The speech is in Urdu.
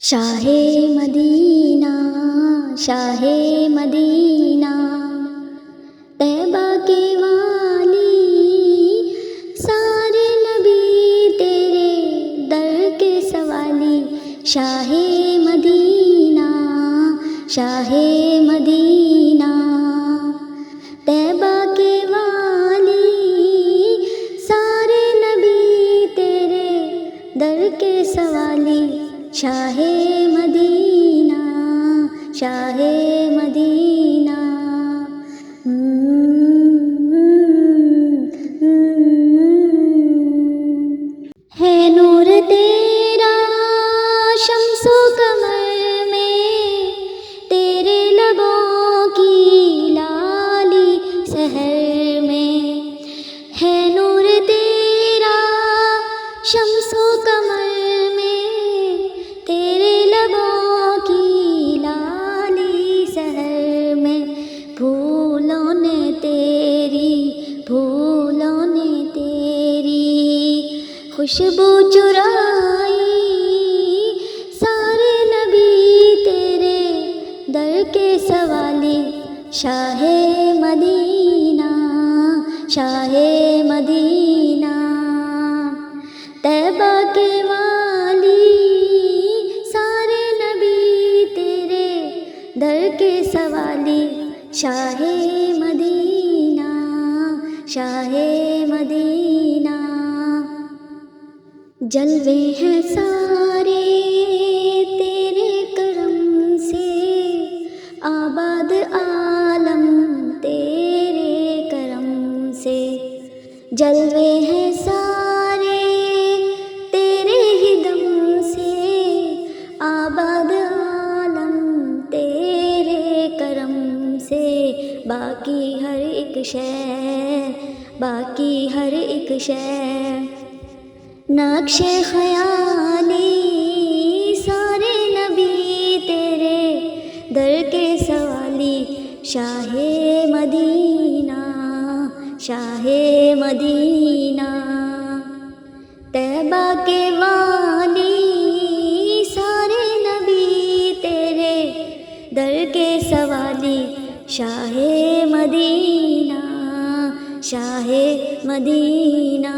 شاہ مدینہ، شاہ مدینہ، طیبہ کے والی، سارے نبی تیرے در کے سوالی۔ شاہ مدینہ، شاہ مدینہ، طیبہ کے والی، سارے نبی تیرے در کے سوالی۔ شاہ مدینہ، شاہ مدینہ، ہے نور تیرا شمس و قمر میں، تیرے لبوں کی لالی سحر میں۔ ہے نور تیرا شمس و قمر میں، تیرے لبوں کی لالی سحر میں۔ پھولوں نے تیری خوشبو چرائی، سارے نبی تیرے در کے سوالی۔ شاہ مدینہ، شاہ مدینہ، طیبہ کے والی، سارے نبی تیرے در کے سوالی۔ شاہ مدینہ، شاہ مدینہ، جلوے ہیں سارے تیرے کرم سے، آباد عالم تیرے کرم سے۔ جلوے ہیں سارے تیرے ہی دم سے، آباد عالم تیرے کرم سے۔ باقی ہر ایک شے، باقی ہر ایک شے نقش خیالی، سارے نبی تیرے در کے سوالی۔ شاہ مدینہ، شاہ مدینہ، طیبہ کے والی، سارے نبی تیرے در کے سوالی۔ شاہ مدینہ، شاہ مدینہ،